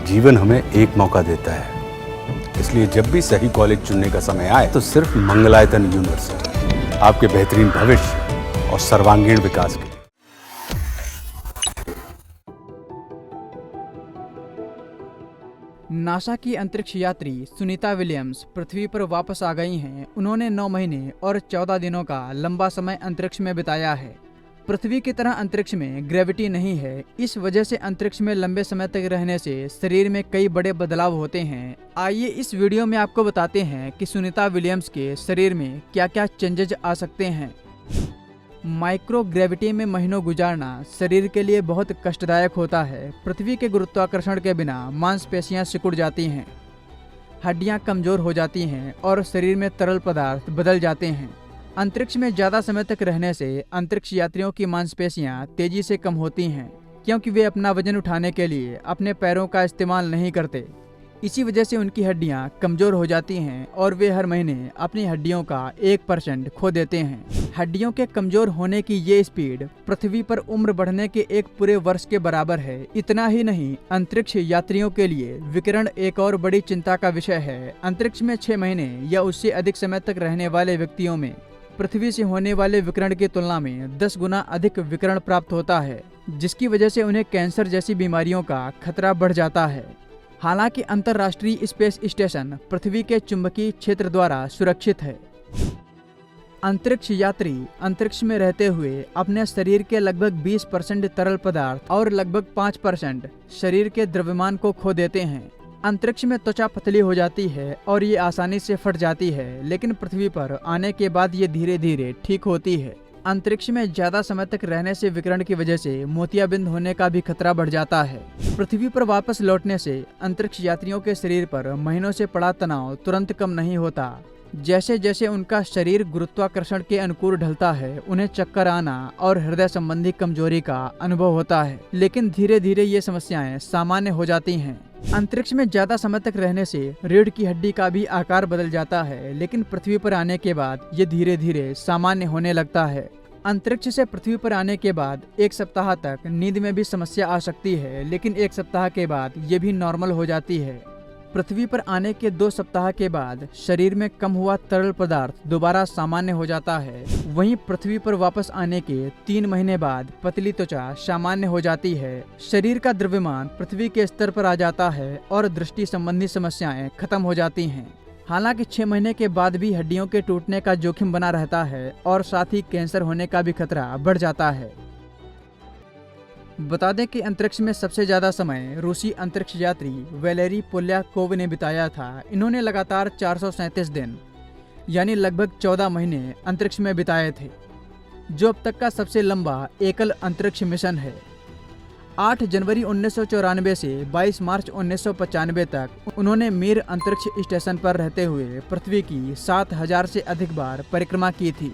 जीवन हमें एक मौका देता है, इसलिए जब भी सही कॉलेज चुनने का समय आए तो सिर्फ मंगलायतन यूनिवर्सिटी आपके बेहतरीन भविष्य और सर्वांगीण विकास के लिए। नासा की अंतरिक्ष यात्री सुनीता विलियम्स पृथ्वी पर वापस आ गई हैं। उन्होंने 9 महीने और 14 दिनों का लंबा समय अंतरिक्ष में बिताया है। पृथ्वी की तरह अंतरिक्ष में ग्रेविटी नहीं है, इस वजह से अंतरिक्ष में लंबे समय तक रहने से शरीर में कई बड़े बदलाव होते हैं। आइए इस वीडियो में आपको बताते हैं कि सुनीता विलियम्स के शरीर में क्या क्या चेंजेज आ सकते हैं। माइक्रो ग्रेविटी में महीनों गुजारना शरीर के लिए बहुत कष्टदायक होता है। पृथ्वी के गुरुत्वाकर्षण के बिना मांसपेशियां सिकुड़ जाती हैं, हड्डियां कमजोर हो जाती हैं और शरीर में तरल पदार्थ बदल जाते हैं। अंतरिक्ष में ज़्यादा समय तक रहने से अंतरिक्ष यात्रियों की मांसपेशियां तेजी से कम होती हैं, क्योंकि वे अपना वजन उठाने के लिए अपने पैरों का इस्तेमाल नहीं करते। इसी वजह से उनकी हड्डियां कमजोर हो जाती हैं और वे हर महीने अपनी हड्डियों का 1% खो देते हैं। हड्डियों के कमजोर होने की ये स्पीड पृथ्वी पर उम्र बढ़ने के एक पूरे वर्ष के बराबर है। इतना ही नहीं, अंतरिक्ष यात्रियों के लिए विकिरण एक और बड़ी चिंता का विषय है। अंतरिक्ष में 6 महीने या उससे अधिक समय तक रहने वाले व्यक्तियों में पृथ्वी से होने वाले विकिरण की तुलना में 10 गुना अधिक विकिरण प्राप्त होता है, जिसकी वजह से उन्हें कैंसर जैसी बीमारियों का खतरा बढ़ जाता है। हालांकि अंतर्राष्ट्रीय स्पेस स्टेशन पृथ्वी के चुंबकीय क्षेत्र द्वारा सुरक्षित है। अंतरिक्ष यात्री अंतरिक्ष में रहते हुए अपने शरीर के लगभग 20% तरल पदार्थ और लगभग 5% शरीर के द्रव्यमान को खो देते हैं। अंतरिक्ष में त्वचा पतली हो जाती है और ये आसानी से फट जाती है, लेकिन पृथ्वी पर आने के बाद ये धीरे धीरे ठीक होती है। अंतरिक्ष में ज्यादा समय तक रहने से विकिरण की वजह से मोतियाबिंद होने का भी खतरा बढ़ जाता है। पृथ्वी पर वापस लौटने से अंतरिक्ष यात्रियों के शरीर पर महीनों से पड़ा तनाव तुरंत कम नहीं होता। जैसे जैसे उनका शरीर गुरुत्वाकर्षण के अनुकूल ढलता है, उन्हें चक्कर आना और हृदय संबंधी कमजोरी का अनुभव होता है, लेकिन धीरे धीरे ये समस्याएं सामान्य हो जाती हैं। अंतरिक्ष में ज्यादा समय तक रहने से रीढ़ की हड्डी का भी आकार बदल जाता है, लेकिन पृथ्वी पर आने के बाद ये धीरे धीरे सामान्य होने लगता है। अंतरिक्ष से पृथ्वी पर आने के बाद 1 सप्ताह तक नींद में भी समस्या आ सकती है, लेकिन 1 सप्ताह के बाद ये भी नॉर्मल हो जाती है। पृथ्वी पर आने के 2 सप्ताह के बाद शरीर में कम हुआ तरल पदार्थ दोबारा सामान्य हो जाता है। वहीं पृथ्वी पर वापस आने के 3 महीने बाद पतली त्वचा सामान्य हो जाती है, शरीर का द्रव्यमान पृथ्वी के स्तर पर आ जाता है और दृष्टि संबंधी समस्याएं खत्म हो जाती हैं। हालांकि 6 महीने के बाद भी हड्डियों के टूटने का जोखिम बना रहता है और साथ ही कैंसर होने का भी खतरा बढ़ जाता है। बता दें कि अंतरिक्ष में सबसे ज्यादा समय रूसी अंतरिक्ष यात्री वैलेरी पोल्याकोव ने बिताया था। इन्होंने लगातार 437 दिन यानी लगभग 14 महीने अंतरिक्ष में बिताए थे, जो अब तक का सबसे लंबा एकल अंतरिक्ष मिशन है। 8 जनवरी 1994 से 22 मार्च 1995 तक उन्होंने मिर अंतरिक्ष स्टेशन पर रहते हुए पृथ्वी की 7000 से अधिक बार परिक्रमा की थी।